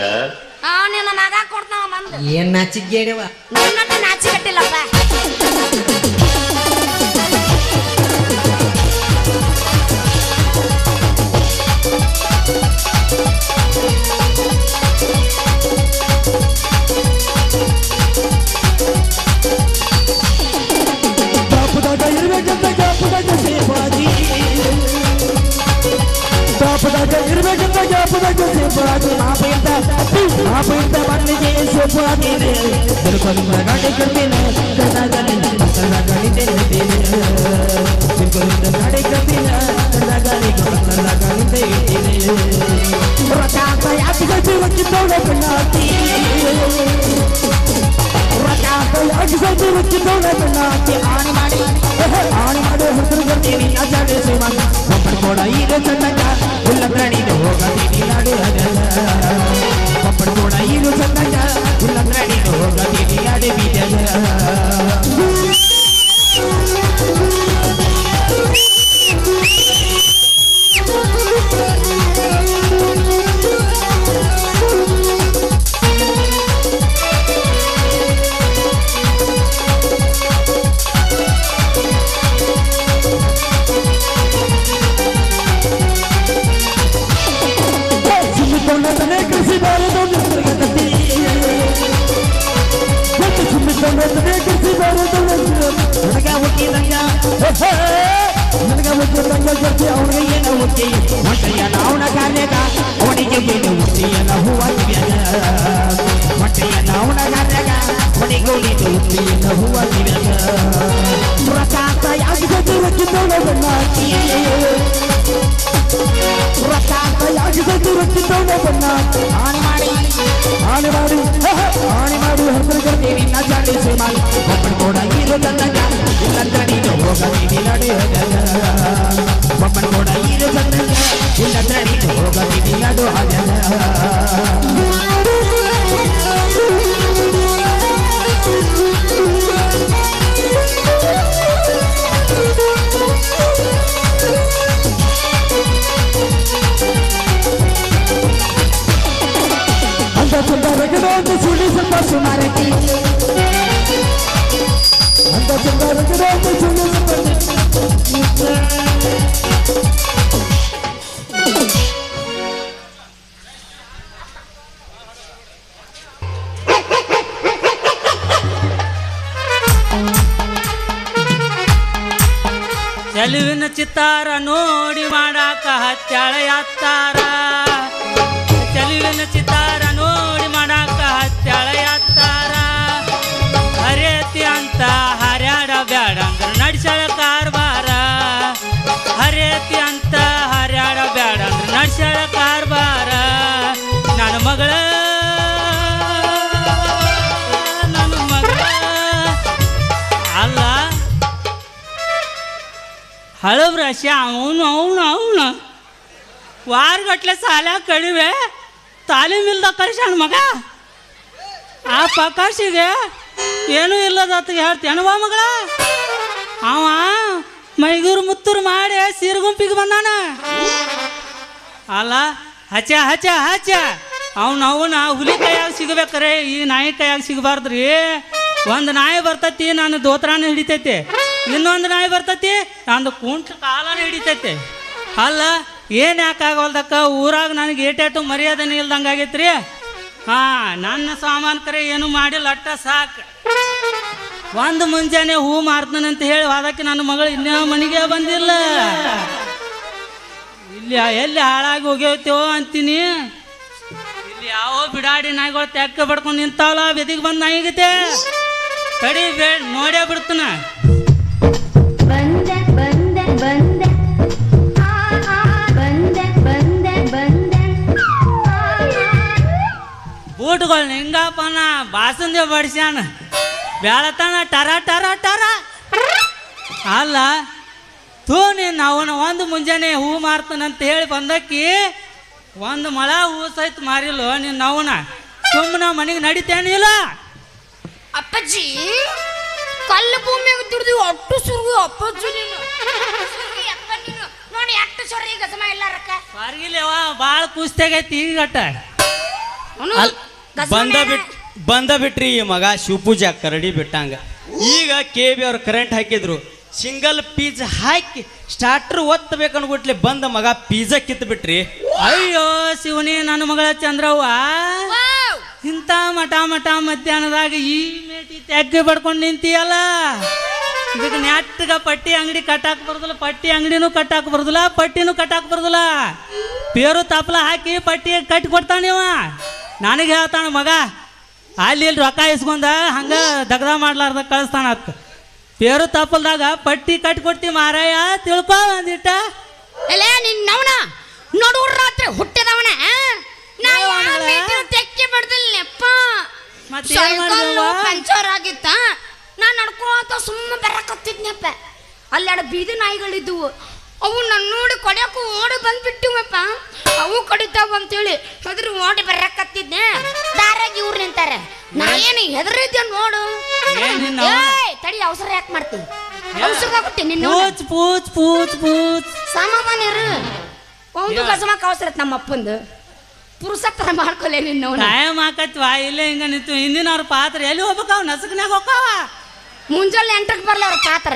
ನಿನ್ನ ಮಗ ಕೊಡ್ತಾವ ಬಂದು. ಏನ್ ನಾಚಿಗೇಡವ? ನನ್ನ ನಾಚಿ ಕಟ್ಟಿಲ್ಲಪ್ಪ. ಇರ್ಬೇಕಂತ ಗ್ಯಾಪ್ ಮಾಪದಾಗ ಸೇಪುವಾದಿ ಮಾಪೆಯಿಂದ ಅಪ್ಪಿ ಮಾಪೆಯಿಂದ ಬಂದಿಗೆ ಸೇಪುವಾದಿನೇ ತಿರುಕೊಂಡ ಗಾಡಿ ಕರ್ತೀನಿ ಕರ್ನಾಟಕ ಗಾಡಿದ್ದೇನೆ ತಿರುಕೊಂಡ ಗಾಡಿ ಕರ್ತೀನಿ ಗಾಡಿದ್ದೆ ಇದ್ದೀನಿ ರಕಾಂತ ಯಾಕೆ ಸಚಿವಕ್ಕಿದ್ದೋಡ ಬೆಣ್ಣಾತಿ ರಕಾಂತ ಯಾಕೆ ಸಚಿವಕ್ಕಿದ್ದೋಡ ಬೆಣ್ಣಾತಿ ಆಣಿ ಮಾಡಿ ಹೆಸರು ಬರ್ತೀನಿ ಆಚಾರ್ಯ ಶ್ರೀಮಂತ ಒಬ್ಬರು ಕೂಡ ಈಗ ಚಂದಕ ಇಲ್ಲ ಪ್ರಾಣಿಗೆ ಹೋಗತೀನಿ ನಾಡು ಒಬ್ಬರು ಕೂಡ ಈಗ ಚಂದಕ ಇಲ್ಲ ಪ್ರಾಣಿಗೆ ಹೋಗತೀನಿ ನಾಡು ಬೀಜ ನನಗ ಹುಟ್ಟಿದಂಗ ಜೊತೆ ಅವನಿಗೆ ಏನು ಹುಟ್ಟಿ ಹೊಟ್ಟೆಯನ ಅವನ ಕಾರ್ಯಗ ಅವನಿಗೆ ಏನು ಹುಟ್ಟಿಯನ ಹೂವಾಗಿವ್ಯಾಗ ಹೊಟ್ಟೆಯನ ಅವನ ಕಾರ್ಯಗ ಅವನಿಗೆ ಉಳಿದು ಹುಟ್ಟಿಯನ ಹೂವಾಗಿವ್ಯಾಗ ರಕಾಂತ ಯಾಕೆ ಜೊತೆ ಹುಟ್ಟಿದ್ದವನ ಬಣ್ಣಾಕಿ ರಕಾಂತ ಯಾಕೆ ಜೊತೆ ಹುಟ್ಟಿದ್ದವನ ಬಣ್ಣಾಕಿ ಆಣಿ ಮಾಡಿ ಹೆಸರು ಕರ್ತೀನಿ ನಾ ಜಾಡಿ ಶ್ರೀಮಾನ್ ಒಬ್ಬರು ಕೂಡ ಇರು ತಂದಾಗ ಇಲ್ಲ ನೀನು ಹೋಗತೀನಿ ನಡೆ ಒಬ್ಬರು ಕೂಡ ಇರು ತಂದಾಗ ಇಲ್ಲ ನೀನು ಹೋಗತೀನಿ ನಡು ಅಂತ ಚಂದರಗಡೊಂದು ಸುಳಿ ಸ್ವಲ್ಪ ಸುಮಾರಕ್ಕೆ ಅಂತ ಚಂದರಗಡೊಂದು ಸುಳಿ ಚೆಲುವಿನ ಚಿತ್ತಾರ ನೋಡಿ ಮಾಡಾಕ ಹತ್ಯಾಳ ಯಾತ್ತಾರ ಚೆಲುವಿನ ಚಿತ್ತಾರ ನೋಡಿ ಮಾಡಾಕ ಹತ್ಯಾಳ ಯಾತ್ತಾರ ಹರೇತಿ ಅಂತ ಹರ್ಯಾಡ ಬ್ಯಾಡ ಅಂದ್ರ ನಡ್ಸ್ಯಾಳ ಕಾರ್ಬಾರ ಹರೇತಿ ಅಂತ ಹರ್ಯಾಡ ಬ್ಯಾಡ ಅಂದ್ರ ನಡ್ಸ್ಯಾಳ ಕಾರ್ಬಾರ ನನ್ನ ಮಗಳ ಅಲ್ಲ ಹಳಬ್ರಾಶಿ ಅವನು ವಾರಗಟ್ಲೆ ಸಾಲ ಕಡಿವೆ ತಾಲೀಮಿಲ್ದ ಕಳ್ಸ್ಯಾನ ಮಗ ಆ ಪ್ರಕಾಶಿಗೆ ಏನೂ ಇಲ್ಲದತ್ತ ಹೇಳ್ತೇನವಾ ಮಗಳ ಅವ ಮೈಗೂರು ಮುತ್ತೂರು ಮಾಡಿ ಸೀರ್ಗುಂಪಿಗೆ ಬಂದಾನ ಅಲ್ಲ ಹಚ್ಚ ಹಚ್ಚ ಹಚ್ಚ ಅವನ ಹುಲಿ ಕೈಯಾಗ ಸಿಗಬೇಕ್ರೆ ಈ ನಾಯಿ ಕೈಯಾಗ ಸಿಗಬಾರ್ದ್ರಿ ಒಂದು ನಾಯಿ ಬರ್ತೈತಿ ನಾನು ದೋತ್ರಾನ ಹಿಡಿತೈತಿ ಇನ್ನೊಂದು ನಾಯಿ ಬರ್ತೈತಿ ನಂದು ಕುಂಟ ಕಾಲನ ಹಿಡಿತೈತಿ ಅಲ್ಲ ಏನು ಯಾಕಾಗವಲ್ದಕ್ಕ ಊರಾಗ ನನಗೆ ಏಟೇಟು ಮರ್ಯಾದನೆ ಇಲ್ದಂಗೆ ಆಗೈತ್ರಿ ಹಾಂ ನನ್ನ ಸಾಮಾನು ಕರೆ ಏನು ಮಾಡಿಲ್ಲ ಅಟ್ಟ ಸಾಕು ಒಂದು ಮುಂಜಾನೆ ಹೂ ಮಾರ್ತಾನಂತ ಹೇಳಿ ಅದಕ್ಕೆ ನನ್ನ ಮಗಳು ಇನ್ನೂ ಮನೆಗೆ ಬಂದಿಲ್ಲ ಇಲ್ಲಿ ಎಲ್ಲಿ ಹಾಳಾಗಿ ಹೋಗ್ಯವತ್ತೇವೋ ಅಂತೀನಿ ಇಲ್ಲಿ ಯಾವ ಬಿಡಾಡಿ ನಾಯಿಗಳು ತೆಕ್ಕ ಬಡ್ಕೊಂಡು ನಿಂತಾವಲ್ಲ ಬೆದಿಗೆ ಬಂದು ನಾಯಿಗತೆ ಕಡಿ ನೋಡೇ ಬಿಡ್ತಾನ ಬೂಟ್ಗಳನ್ನ ಹಿಂಗಪ್ಪನ ಬಾಸಂದೆ ಬಡಿಸ್ಯಾನ ಬ್ಯಾಳತನ ಟರ ಟರ ಟರ ಅಲ್ಲ ತೂ ನೀನು ಅವನ ಒಂದು ಮುಂಜಾನೆ ಹೂ ಮಾರ್ತಾನಂತ ಹೇಳಿ ಬಂದಕ್ಕಿ ಒಂದು ಮಳ ಹೂ ಸಹಿತ ಮಾರಿಲ್ಲ ನೀನು ಅವನ ಸುಮ್ಮನೆ ಮನೆಗೆ ನಡಿತೇನಿಲ್ಲ ಅಪ್ಪಾಜಿ ಕಲ್ಲು ಭೂಮಿಯಾಗ ದುಡ್ದು ಒಟ್ಟು ಸುರ್ಗು ಅಪ್ಪಾಜಿ ನೀನು ನೋಡಿ ಎಷ್ಟು ಸೊರ್ರಿ ಗಸಮ ಎಲ್ಲಾರಕ್ಕ ಹೊರಗಿಲ್ಲವ ಭಾಳ ಕುಸ್ತಾಗೈತಿ ಈಗಟ್ಟ ಬಂದ ಬಿಟ್ರಿ ಈ ಮಗ ಶಿವಪೂಜಾ ಕರಡಿ ಬಿಟ್ಟಂಗ ಈಗ KB ಅವ್ರು ಕರೆಂಟ್ ಹಾಕಿದ್ರು ಸಿಂಗಲ್ ಪೀಸ್ ಹಾಕಿ ಸ್ಟಾರ್ಟರ್ ಒತ್ತಬೇಕನ್ಬಿಟ್ಲೆ ಬಂದ ಮಗ ಪಿಜ್ಜಾ ಕಿತ್ತು ಬಿಟ್ರಿ ಅಯ್ಯೋ ಶಿವನೇ ನನ್ನ ಮಗಳ ಚಂದ್ರವ್ವ ಇಂಥ ಮಠ ಮಧ್ಯಾಹ್ನದಾಗ ಈ ಮೇಟಿ ತೆಗ್ಗೆ ಬಡ್ಕೊಂಡು ನಿಂತಿಯಲ್ಲ ಇದಕ್ಕೆ ನೆಟ್ಟಗ ಪಟ್ಟಿ ಅಂಗಡಿ ಕಟ್ಟಾಕ್ ಬರೋದಿಲ್ಲ ಪಟ್ಟಿ ಅಂಗಡಿನೂ ಕಟ್ಟಾಕ್ ಬರೋದಿಲ್ಲ ಪಟ್ಟಿನೂ ಕಟ್ಟಾಕ್ ಬರೋದಿಲ್ಲ ಪೇರು ತಪ್ಪಲ ಹಾಕಿ ಪಟ್ಟಿ ಕಟ್ಟಿ ಕೊಡ್ತಾನಿವ. ನನಗೆ ಹೇಳ್ತಾನ ಮಗ ಅಲ್ಲಿ ಇಲ್ಲಿ ರೊಕ್ಕ ಇಸ್ಕೊಂಡ ಹಂಗ ದಗದ ಮಾಡ್ಲಾರ್ದ ಕಳಿಸ್ತಾನತ್. ಪೇರು ತಪ್ಪಲ್ದಾಗ ಪಟ್ಟಿ ಕಟ್ಟಿ ಕೊಡ್ತಿ ಮಾರಾಯ ತಿಳ್ಕೊ ಒಂದಿಟ್ಟ. ಎಲೆ ನಿನ್ನವನ ನೋಡುವ್ರ ರಾತ್ರಿ ಹುಟ್ಟಿದವನ ತೆಕ್ಕೆ ಬಡ್ದಿಲ್ಲಪ್ಪ. ಪಂಚರ್ ಆಗಿತ್ತ ನಾ ನಡ್ಕೋತ ಸುಮ್ಮ ಬರಕತ್ತಿದ್ನಪ್ಪ. ಅಲ್ಲೆರಡು ಬೀದಿ ನಾಯಿಗಳಿದ್ವು, ಅವು ನನ್ನ ನೋಡಿ ಕೊಡ್ಯಾಕು ಓಡಿ ಬಂದ್ಬಿಟ್ಟಿವಪ್ಪ. ಅವು ಕಡಿತಾವ ಅಂತೇಳಿ ಹೆದರಿ ಓಡಿ ಬರಕತ್ತಿದ್ನೆ. ದಾರಾಗ ಇವ್ರು ನಿಂತಾರೆ, ನಾ ಏನು ಹೆದರಿದ್ದೆ ನೋಡು. ತಡಿ ಅವಸರ ಯಾಕೆ ಮಾಡ್ತೀನಿ? ಅವಸರದಾಗ ಕೊಟ್ಟಿ ನಿನ್ನ ಪೂಚ್ ಪೂಚ್ ಪೂಚ್ ಸಮಾಧಾನ ಇರು. ಒಂದು ಗಜಮಕ್ಕೆ ಅವಸರ ನಮ್ಮ ಅಪ್ಪಂದು ಪುರುಷತ್ತರ ಮಾಡ್ಕೊಲೆ ನಿನ್ನ ಟೈಮ್ ಹಾಕತ್ವಾ ಇಲ್ಲೇ ಹಿಂಗ ನಿಂತು. ಹಿಂದಿನವ್ರ ಪಾತ್ರ ಎಲ್ಲಿ ಹೋಗ್ಬೇಕವ್ ನಸಕನ್ಯಾಗ ಹೋಗ್ತಾವ. ಮುಂಜಾನೆ 8ಕ್ಕೆ ಬರ್ಲಿ ಅವ್ರ ಪಾತ್ರ,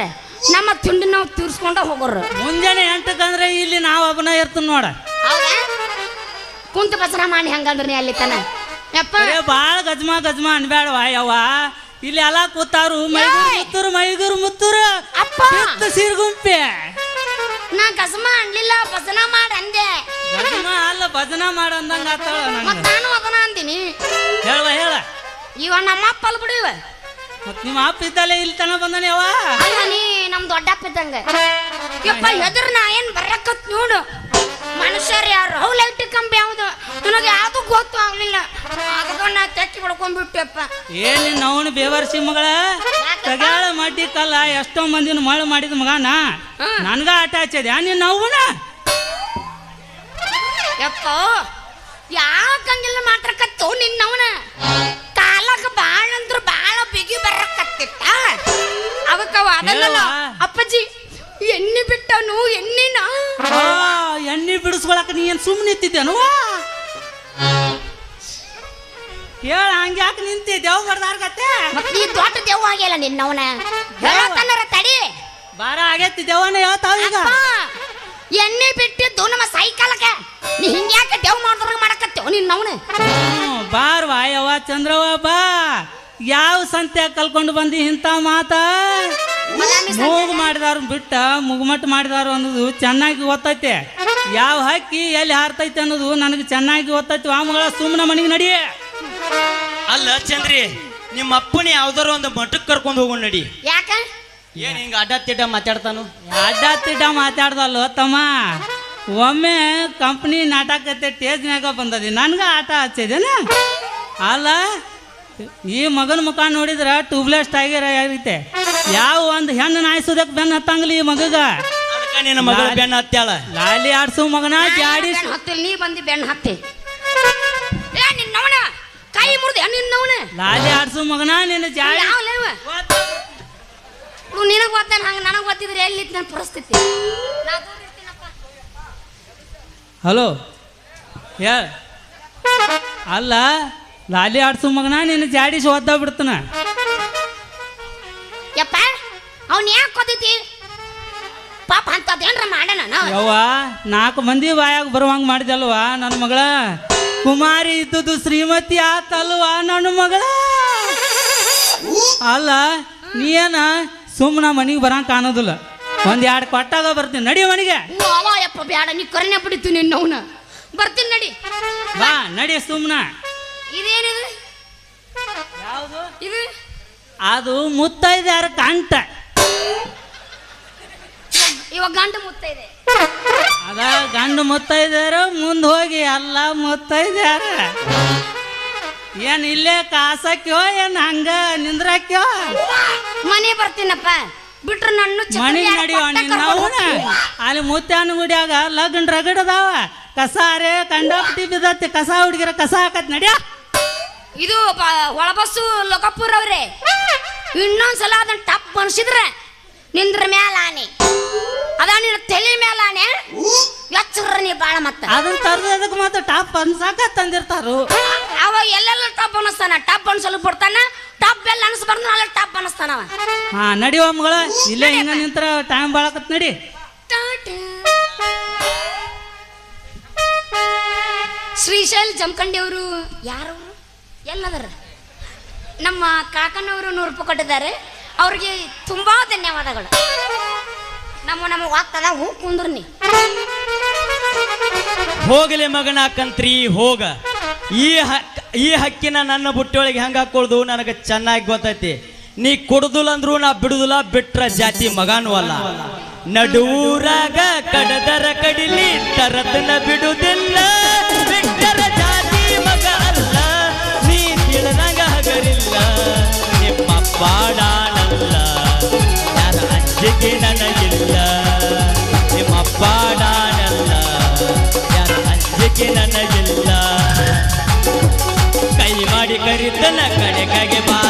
ನಮ್ಮ ತಿಂಡಿ ನಾವು ತೀರ್ಸ್ಕೊಂಡ ಹೋಗೋರು. ಮುಂಜಾನೆ 8ಕ್ಕೆ ಅಂದ್ರೆ ಇಲ್ಲಿ ನಾವು ಒಬ್ಬನ ಇರ್ತೀನಿ ನೋಡ. ಹೌದಾ? ಕುಂತ ಬಸರ ಮಾಡಿ ಹಂಗಂದ್ರೆ ನೀ ಅಲ್ಲಿ ತನ ಯಪ್ಪ ಬಾಳ ಗಜ್ಮಾ ಗಜ್ಮಾ ಅನ್ಬೇಡವಾ ಯವ್ವ. ಇಲ್ಲಿ ಎಲ್ಲ ಕೂತಾರು ಮೈಗೂರು ಮುತ್ತೂರು ಅಪ್ಪ ಸೀರ್ಗುಂಪೆ. ನಾ ಗಜಮ ಅನ್ಲಿಲ್ಲ, ಭಜನ ಮಾಡ ಅಂದೆ. ಗಜ್ಮಾ ಅಲ್ಲ ಭಜನ ಮಾಡ ಅಂದಂಗ ಆತಾಳ. ನಾನು ಅದನ್ನ ಅಂದಿನಿ. ಹೇಳ ಇವ ನಮ್ಮ ಅಪ್ಪ ಅಲ್ ಬಿಡಿವ. ಮತ್ ನಿಮ್ಮ ಅಪ್ಪ ಇದ್ದಲ್ಲೇ ಇಲ್ಲಿ ತನ ಬಂದನ ಯವ್ವ. ಅಲ್ಲ ನೀ ನಮ್ ದೊಡ್ಡಪ್ಪ ಇದ್ದಂಗ. ಯಪ್ಪ ಹೆದ್ರ ನಾ ಏನ್ ಬರಕತ್ ನೋಡು. ಮನುಷ್ಯರು ಯಾರು ಅವು ಲೈಟ್ ಕಂಬಿ ಯಾವ್ದು ನನಗೆ ಯಾವ್ದು ಗೊತ್ತು ಆಗ್ಲಿಲ್ಲ. ಅದಕ್ಕ ನಾ ತೆಕ್ಕಿ ಬಿಡ್ಕೊಂಡ್ಬಿಟ್ಟೆಪ್ಪ. ಏನ್ ಅವನು ಬೇವರ್ಸಿ ಮಗಳ ತಗ್ಯಾಳ ಮಡ್ಡಿ ಕಲ್ಲ ಎಷ್ಟೋ ಮಂದಿನ ಮಳೆ ಮಾಡಿದ ಮಗನ ನನ್ಗ ಆಟ ಹಚ್ಚದ ನಿನ್ನ ಅವನ. ಯಪ್ಪ ಯಾಕಂಗಿಲ್ಲ ಮಾತ್ರಕತ್ತು ನಿನ್ನವನ. ಕಾಲಕ್ಕೆ ಬಾಳ ಅಂದ್ರ ಬಾಳ ಬಿಗಿ ಬರಕತ್ತಿತ್ತ. ಅವಕ್ಕವ ಅದಲ್ಲ ಅಪ್ಪಾಜಿ ಎಣ್ಣೆ ಬಿಟ್ಟವನು ಎಣ್ಣಿನ ಎಣ್ಣೆ ಬಿಡಿಸ್ಕೊಳಕ ನೀ ಏನ್ ಸುಮ್ಮನೆ ನಿಂತಿದ್ದೇನು? ಹೇಳ ಹಂಗ್ಯಾಕೆ ನಿಂತಿ ದೇವ್ ಬರ್ದಾರ್ಗತ್ತೆ. ಈ ದೊಡ್ಡ ದೇವ್ ಆಗಿಲ್ಲ ನಿನ್ನವನ ಹೇಳತನ್ನರ ತಡಿ. ಬಾರ ಆಗೈತಿ ದೇವನ ಹೇಳ್ತಾವ ಈಗ. ಎಣ್ಣೆ ಬಿಟ್ಟಿದ್ದು ನಮ್ಮ ಸೈಕಲ್ಗೆ ನೀ ಹಿಂಗ್ಯಾಕೆ ದೇವ್ ಮಾಡ್ದ್ರ ಮಾಡಕತ್ತೇವ ನಿನ್ನವನ. ಬಾರ್ ವಾಯವ್ವ ಚಂದ್ರವ್ವ ಬಾ. ಯಾವ ಸಂತೆ ಕಲ್ಕೊಂಡು ಬಂದಿ ಇಂಥ ಮಾತ. ಮೂಗು ಮಾಡಿದಾರು ಬಿಟ್ಟ ಮುಗುಮಟ್ಟು ಮಾಡಿದಾರು ಅನ್ನೋದು ಚೆನ್ನಾಗಿ ಗೊತ್ತೈತೆ. ಯಾವ ಹಕ್ಕಿ ಎಲ್ಲಿ ಹಾರ್ತೈತೆ ಅನ್ನೋದು ನನಗೆ ಚೆನ್ನಾಗಿ ಗೊತ್ತೈತಿ. ಆ ಮಗಳ ಸುಮ್ಮನೆ ಮನೆಗೆ ನಡಿ. ಅಲ್ಲ ಚಂದ್ರಿ, ನಿಮ್ಮ ಅಪ್ಪನ ಯಾವ್ದಾರ ಒಂದು ಮಠಕ್ಕೆ ಕರ್ಕೊಂಡು ಹೋಗೋಣ ನಡಿ. ಯಾಕ ಏನ್ ಹಿಂಗ ಅಡ್ಡ ತಿಡ್ಡ ಮಾತಾಡ್ತಾನು? ಅಡ್ಡ ತಿಡ್ಡ ಮಾತಾಡ್ದಲ್ಲ ತಮ್ಮ. ಒಮ್ಮೆ ಕಂಪ್ನಿ ನಾಟಕ ಟೇಜ್ನಾಗ ಬಂದದಿ ನನ್ಗ ಆಟ ಹಚ್ಚಿದೇನ. ಅಲ್ಲ ಈ ಮಗನ ಮುಖ ನೋಡಿದ್ರ ಟ್ಯೂಬ್ಲೆಸ್ ಆಗಿರ ಆಗೈತೆ. ಯಾವ ಒಂದು ಹೆಣ್ಣು ನಾಯಿಸೋದಕ್ಕೆ ಬೆನ್ನ ಹತ್ತಂಗ್ಲಿ ಈ ಮಗಗ. ನಿನ್ನ ಮಗಳ ಬೆನ್ನ ಹತ್ಯಾಳ. ಲಾಲಿ ಆಡ್ಸು ಮಗನ ಜಾಡಿ ಹತ್ತಿಲ್ ನೀ ಬಂದಿ ಬೆನ್ನ ಹತ್ತಿ. ನಿನ್ನವನ ಕೈ ಮುರಿದ ನಿನ್ನವನ ಲಾಲಿ ಆಡ್ಸು ಮಗನ ನಿನ್ನ ಜಾಡಿ. ನಿನಗ್ ಗೊತ್ತಾನ ಹಂಗ ನನಗ್ ಗೊತ್ತಿದ್ರೆ ಎಲ್ಲಿ ನನ್ನ ಪರಿಸ್ಥಿತಿ. ಹಲೋ ಹೇಳ. ಅಲ್ಲ ಲಾಲಿ ಆಡ್ಸು ಮಗನ ನಿನ್ನ ಜಾಡಿಸಿ ಒದ್ದ ಬಿಡ್ತಾನ. ಯಪ್ಪ ಅವ್ನ ಯಾಕೆ ಕೊದೈತಿ ಪಾಪ ಅಂತದೇನ್ರ ಮಾಡೋಣ ನಾವು. ಯವ್ವ 4 ಮಂದಿ ಬಾಯಾಗ ಬರುವಂಗ ಮಾಡಿದಲ್ವಾ ನನ್ನ ಮಗಳ. ಕುಮಾರಿ ಇದ್ದುದು ಶ್ರೀಮತಿ ಆತಲ್ವಾ ನನ್ನ ಮಗಳ. ಅಲ್ಲ ನೀನ ಸುಮ್ಮನ ಮನಿಗೆ ಬರಂಗ ಕಾಣೋದಿಲ್ಲ. 1-2 ಕೊಟ್ಟಾಗ ಬರ್ತೀನಿ ನಡಿ ಮನಿಗೆ. ಯಪ್ಪ ಬೇಡ ನೀ ಕರೆನೆ ಬಿಡಿತು ನಿನ್ನವನ. ಬರ್ತೀನಿ ನಡಿ. ಬಾ ನಡಿ ಸುಮ್ಮನ. ಇದೇನಿದು? ಯಾವುದು ಇದು? ಅದು ಮುತ್ತೈದ್ಯಾರ ಕಂಟ. ಇವಾಗ ಗಂಡು ಮುತ್ತೈದೆ. ಅದ ಗಂಡು ಮುತ್ತೈದ್ಯಾರ ಮುಂದೆ ಹೋಗಿ ಎಲ್ಲ ಮುತ್ತೈದ್ಯಾರ. ಏನ್ ಇಲ್ಲೇ ಕಾಸಕ್ಯೋ ಏನ್ ಹಂಗ ನಿಂದ್ರಾಕ್ಯೋ? ಮನೆ ಬರ್ತೀನಪ್ಪ ಬಿಟ್ರೆ ನನ್ನ ಮನಿಗೆ ನಡಿಯೋ ನಿನ್ನ ಅಲ್ಲಿ ಮುತ್ಯಾನ ಗುಡಿಯಾಗ ಲಗ್ನ ರಗಡದಾವ. ಕಸಾರೆ ಕಂಡಾಪಟ್ಟಿ ಬಿದ್ದತಿ. ಕಸ ಹುಡುಗಿರ ಕಸ ಹಾಕತ್ ನಡಿಯ. ಇದು ಒಳಬಸ್ಸು ಲೋಕಪುರ ಅವ್ರೆ. ಇನ್ನೊಂದ್ಸಲ ಅದನ್ನ ಟಪ್ ಅನ್ಸಿದ್ರೆ ನಿಂದ್ರ ಮ್ಯಾಲ ಆನೆ ಅದ ನಿನ್ನ ತಲೆ ಮ್ಯಾಲ ಆನೆ ಎಚ್ಚರ ನೀ ಬಾಳ. ಮತ್ತ ಅದನ್ನ ತರದಕ್ಕೆ ಮಾತ್ರ ಟಾಪ್ ಅನ್ಸಾಕ ತಂದಿರ್ತಾರು. ಅವ ಎಲ್ಲೆಲ್ಲ ಟಪ್ ಅನಸ್ತಾನ. ಟಪ್ ಅನ್ಸಲು ಬಿಡ್ತಾನ. ಟಪ್ ಎಲ್ಲ ಅನ್ಸ್ಬಾರ್ದು ನಾಳೆ ಟಪ್ ಅನಸ್ತಾನವ. ಹಾ ನಡಿವ ಮಗಳ. ಇಲ್ಲೇ ಹಿಂಗ ನಿಂತ್ರ ಟೈಮ್ ಬಾಳಕತ್ ನಡಿ. ಶ್ರೀಶೈಲ್ ಜಮಖಂಡಿ ಅವರು ಯಾರವರು ಎಲ್ಲದರ ನಮ್ಮ ಕಾಕನವರು 100 ರೂಪಾಯಿ ಕೊಟ್ಟಿದ್ದಾರೆ. ಅವ್ರಿಗೆ ತುಂಬಾ ಧನ್ಯವಾದಗಳು. ನಮಗೆ ಆಗ್ತದ ಹೂ ಕುಂದ್ರಿ. ಹೋಗಲಿ ಮಗನ ಕಂತ್ರಿ ಹೋಗ. ಈ ಹಕ್ಕಿನ ನನ್ನ ಬುಟ್ಟಿಯೊಳಗೆ ಹೆಂಗೆ ಹಾಕೊಳ್ದು ನನಗೆ ಚೆನ್ನಾಗಿ ಗೊತ್ತೈತಿ. ನೀ ಕೊಡುದಿಲ್ಲ ಅಂದ್ರು ನಾ ಬಿಡುದಿಲ್ಲ, ಬಿಟ್ರ ಜಾತಿ ಮಗಾನು ಅಲ್ಲ. ನಡುವೂರಾಗ ಕಡದರ ಕಡಿಲಿ ತರತನ ಬಿಡುದಿಲ್ಲ, ಬಿಟ್ಟರ ಜಾತಿ ಮಗ ಅಲ್ಲ, ನೀ ತಿಳಿದಂಗ ಹಗರಿಲ್ಲ. ನಿಮ್ಮ ಪಾಡಾನಲ್ಲ, ಯಾರ ಅಂಜಿಕೆ ನನಗಿಲ್ಲ. ನಿಮ್ಮ ಪಾಡಾನಲ್ಲ, ಯಾರ ಅಂಜಿಕೆ ನನಗಿಲ್ಲ. ಕೈ ಮಾಡಿ ಕರಿತನ ಕಡೆಗೆ ಬಾ